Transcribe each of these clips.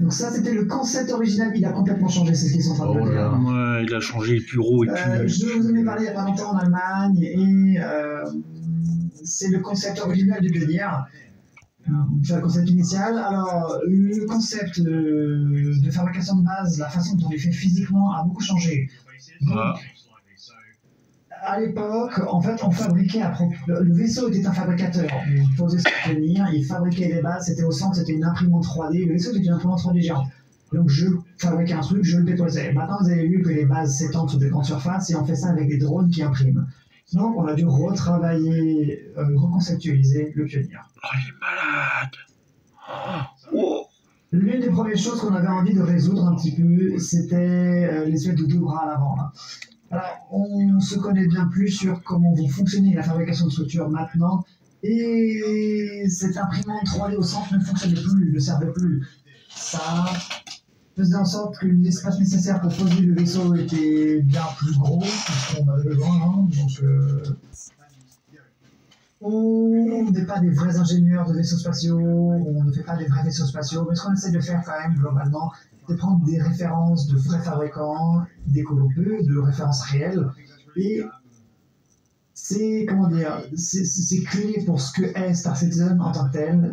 Donc ça, c'était le concept original, il a complètement changé, c'est ce qu'ils sont en train de me dire. Ouais, il a changé le bureau et puis... Je vous en ai parlé il n'y a pas longtemps en Allemagne, et c'est le concept original du pionnière. C'est le concept initial. Alors, le concept de fabrication de base, la façon dont on les fait physiquement a beaucoup changé. Donc, à l'époque, en fait, on fabriquait le vaisseau était un fabricateur. On posait son tenir, il fabriquait des bases, c'était au centre, c'était une imprimante 3D. Le vaisseau était une imprimante 3D géante. Donc, je fabriquais un truc, je le déposais. Maintenant, vous avez vu que les bases s'étendent sur des grandes surfaces et on fait ça avec des drones qui impriment. Donc, on a dû retravailler, reconceptualiser le pionnier. Oh, il est malade. Oh. L'une des premières choses qu'on avait envie de résoudre un petit peu, c'était les suites de 2 bras à l'avant. Alors, on se connaît bien plus sur comment vont fonctionner la fabrication de structures maintenant, et cette imprimante 3D au centre ne fonctionnait plus, ne servait plus. Ça faisait en sorte que l'espace nécessaire pour poser le vaisseau était bien plus gros, puisqu'on avait besoin, hein, donc... On n'est pas des vrais ingénieurs de vaisseaux spatiaux, on ne fait pas des vrais vaisseaux spatiaux, mais ce qu'on essaie de faire quand même globalement, c'est prendre des références de vrais fabricants, des colopeux, de références réelles, et c'est, comment dire, c'est clé pour ce que est Star Citizen en tant que tel.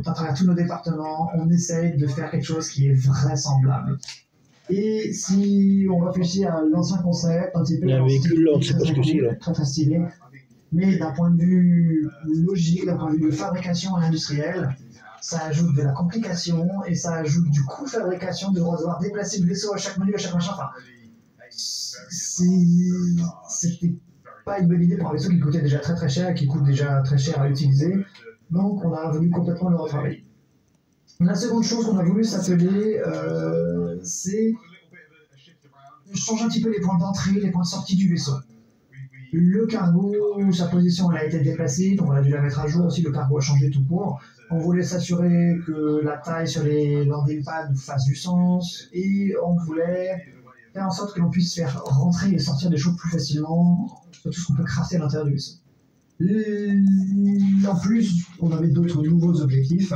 À travers tous nos départements, on essaie de faire quelque chose qui est vraisemblable. Et si on réfléchit à l'ancien concept, un petit peu... Il y a un véhicule là, on ne sait pas ce que c'est là. Très stylé. Mais d'un point de vue logique, d'un point de vue de fabrication industrielle, ça ajoute de la complication et ça ajoute du coût de fabrication de devoir déplacer le vaisseau à chaque menu, à chaque machin. Enfin, c'était pas une bonne idée pour un vaisseau qui coûtait déjà très très cher et qui coûte déjà très cher à utiliser. Donc on a voulu complètement le retravailler. La seconde chose qu'on a voulu s'atteler, c'est changer un petit peu les points d'entrée, les points de sortie du vaisseau. Le cargo, sa position elle a été déplacée, donc on a dû la mettre à jour aussi, le cargo a changé tout court. On voulait s'assurer que la taille sur les landing pads fasse du sens, et on voulait faire en sorte que l'on puisse faire rentrer et sortir des choses plus facilement, sur tout ce qu'on peut crafter à l'intérieur du vaisseau. En plus, on avait d'autres nouveaux objectifs.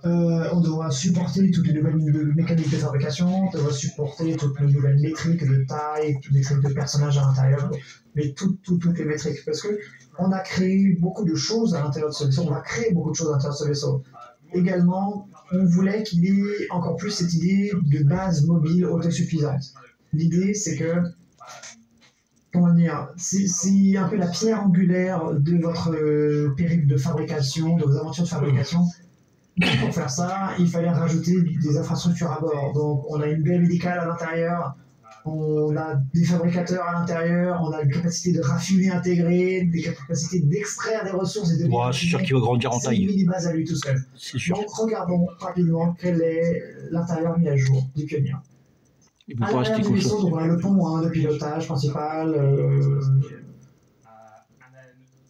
On doit supporter toutes les nouvelles mécaniques de fabrication, on doit supporter toutes les nouvelles métriques de taille, toutes les métriques de personnages à l'intérieur, mais toutes les métriques. Parce qu'on a créé beaucoup de choses à l'intérieur de ce vaisseau, on va créer beaucoup de choses à l'intérieur de ce vaisseau. Également, on voulait qu'il y ait encore plus cette idée de base mobile autosuffisante. L'idée, c'est que, comment dire, c'est un peu la pierre angulaire de votre périple de fabrication, de vos aventures de fabrication. Pour faire ça, il fallait rajouter des infrastructures à bord. Donc, on a une baie médicale à l'intérieur, on a des fabricateurs à l'intérieur, on a une capacité de raffiner intégrée, des capacités d'extraire des ressources et de... Ouais, c'est sûr qu'il va grandir en taille. C'est une mini-base à lui tout seul. C'est sûr. Donc, regardons rapidement quel est l'intérieur mis à jour du pionnier. Il peut À pas rester l'intérieur du comme vaisseau, ça. donc on a le pont de pilotage principal.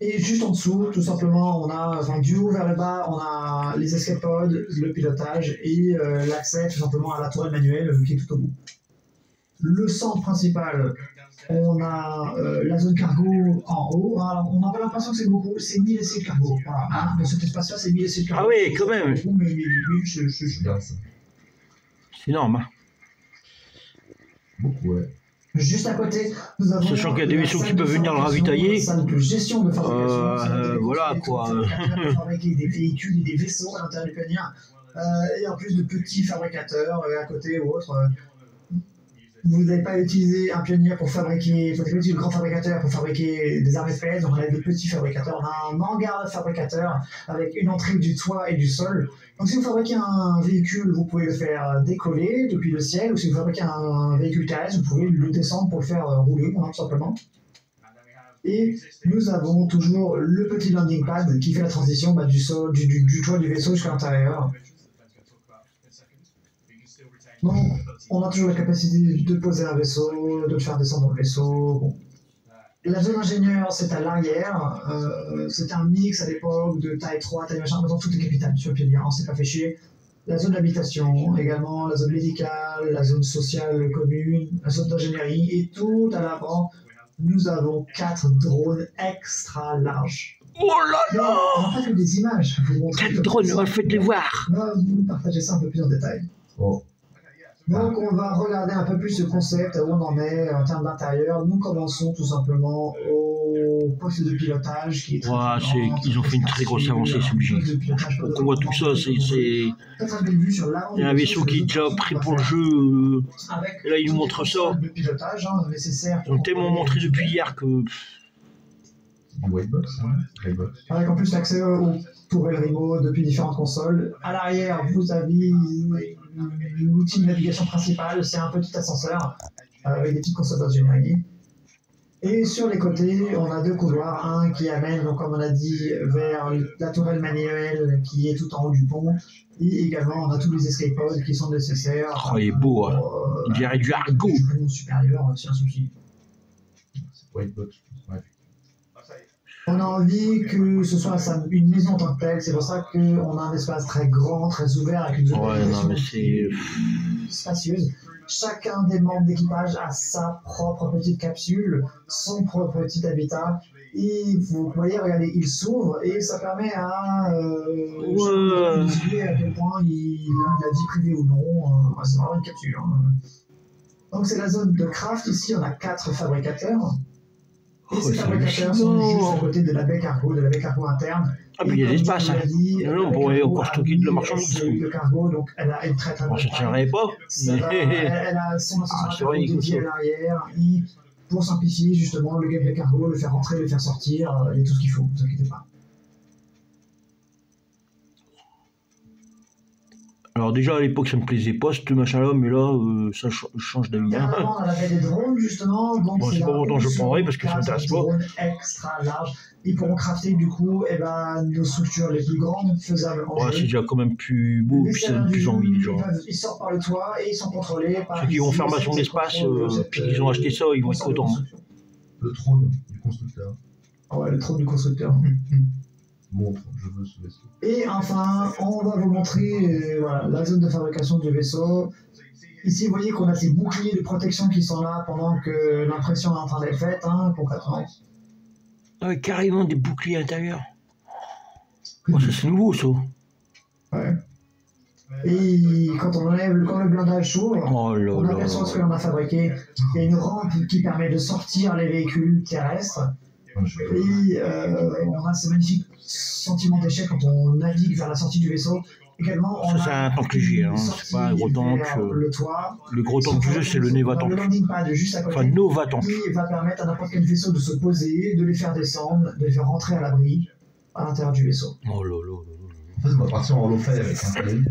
Et juste en dessous, tout simplement, on a, enfin, du haut vers le bas, on a les escape pods, le pilotage et l'accès tout simplement à la tourelle manuelle qui est tout au bout. Le centre principal, on a la zone cargo en haut. Alors, on a pas l'impression que c'est beaucoup, c'est 1000 essais de cargo. Voilà, hein, dans cet espace-là, c'est 1000 essais de cargo. Ah oui, quand même. Beaucoup, mais 1000, c'est bien ça. C'est énorme. Hein. Beaucoup, ouais. Juste à côté, nous avons... Sachant qu'il y a des vaisseaux qui peuvent venir le ravitailler. Salle de gestion de fabrication. Voilà quoi. Fabriquer des véhicules et des vaisseaux à l'intérieur du pionnier. Et en plus de petits fabricateurs à côté ou autre. Vous n'avez pas utilisé un pionnier pour fabriquer, vous n'avez pas utilisé le grand fabricateur pour fabriquer des armes FPS, donc on a des petits fabricateurs. On a un hangar de fabricateurs avec une entrée du toit et du sol. Donc si vous fabriquez un véhicule, vous pouvez le faire décoller depuis le ciel, ou si vous fabriquez un véhicule terrestre, vous pouvez le descendre pour le faire rouler, tout simplement. Et nous avons toujours le petit landing pad qui fait la transition du sol, du toit du vaisseau jusqu'à l'intérieur. Donc, on a toujours la capacité de poser un vaisseau, de le faire descendre le vaisseau. Bon. La zone ingénieur, c'est à l'arrière. C'était un mix à l'époque de taille 3, taille machin. Maintenant, tout est capital sur le pionnier, on s'est pas fait chier. La zone d'habitation, également la zone médicale, la zone sociale commune, la zone d'ingénierie. Et tout à l'avant, nous avons 4 drones extra larges. Oh là Mais là. on n'a pas que des images. Je vais vous montrer Quel drone, faites-les voir. On va vous partager ça un peu plus en détail. Oh. Donc on va regarder un peu plus ce concept, où on en est en termes d'intérieur. Nous commençons tout simplement au poste de pilotage qui est très Ouais, puissant, ils ont fait une très grosse avancée, c'est obligé. poste de pilotage Donc on voit tout ça, c'est il y a un vaisseau qui est déjà prêt pour le jeu. Et là, ils nous montrent ça. De pilotage, nécessaire. Ils ont tellement montré depuis hier que... Du whitebox, hein. Whitebox. Avec en plus l'accès au tourelle remote depuis différentes consoles. À l'arrière, vous avez l'outil de navigation principal, c'est un petit ascenseur avec des petites consoles d'ingénierie. Et sur les côtés, on a deux couloirs, un qui amène, donc comme on a dit, vers la tourelle manuelle qui est tout en haut du pont. Et également, on a tous les escape pods qui sont nécessaires. Oh, il est beau, hein. Il dirait du argot. Du pont supérieur, c'est un souci. Whitebox, ouais. On a envie que ce soit une maison en tant que telle, c'est pour ça qu'on a un espace très grand, très ouvert, avec une zone Ouais, non, mais c'est... spacieuse. Chacun des membres d'équipage a sa propre petite capsule, son propre petit habitat. Et vous voyez, regardez, il s'ouvre et ça permet à Ouais. décider à quel point il a de la vie privée ou non. C'est vraiment une capsule. Donc c'est la zone de craft. Ici, on a 4 fabricateurs. Et ces fabricateurs sont juste à côté de la baie cargo, interne. Ah, mais il y a de l'espace, hein. Non, on pourrait encore stocker de la marchandise. Le cargo, donc elle a une très très Bon, ça ne tiendrait pas. elle a son c'est vrai, dédié à l'arrière. Et pour simplifier justement le gameplay cargo, le faire rentrer, le faire sortir, il y a tout ce qu'il faut, ne vous inquiétez pas. Alors déjà, à l'époque, ça me plaisait pas, ce machin-là, mais là, ça change d'avis. Hein. Dernièrement, on avait des drones justement. Donc Bon, c'est pas longtemps que je prendrai parce que ça m'intéresse pas. Des drones extra larges. Ils pourront crafter du coup nos structures les plus grandes, faisables en Ouais, jeu. c'est déjà quand même plus beau, puis ça donne plus envie, les gens. Ils sortent par le toit et ils sont contrôlés par... Ceux qui vont faire maçon d'espace, puis qu'ils ont acheté ça, ils vont être contents. Le trône du constructeur. Ah ouais, le trône du constructeur. Montre, je veux ce vaisseau. Et enfin, on va vous montrer voilà, la zone de fabrication du vaisseau. Ici, vous voyez qu'on a ces boucliers de protection qui sont là pendant que l'impression est en train d'être faite, concrètement. Ah ouais, carrément des boucliers intérieurs. Oh, ça c'est nouveau, ça. Ouais. Et quand le blindage s'ouvre, Oh là on là. aperçoit ce que l'on a fabriqué. Il y a une rampe qui permet de sortir les véhicules terrestres. Et on a ce magnifique sentiment d'échec quand on navigue vers la sortie du vaisseau. Également, on Ça, c'est un tank léger, hein. C'est pas un gros tank. le toit. Le gros tank du jeu, c'est le Neva tank. Le landing pad juste à côté. Enfin, Nova tank. Qui va permettre à n'importe quel vaisseau de se poser, de les faire descendre, de les faire rentrer à l'abri à l'intérieur du vaisseau. Oh là là là là. En fait, on va partir en holofly avec un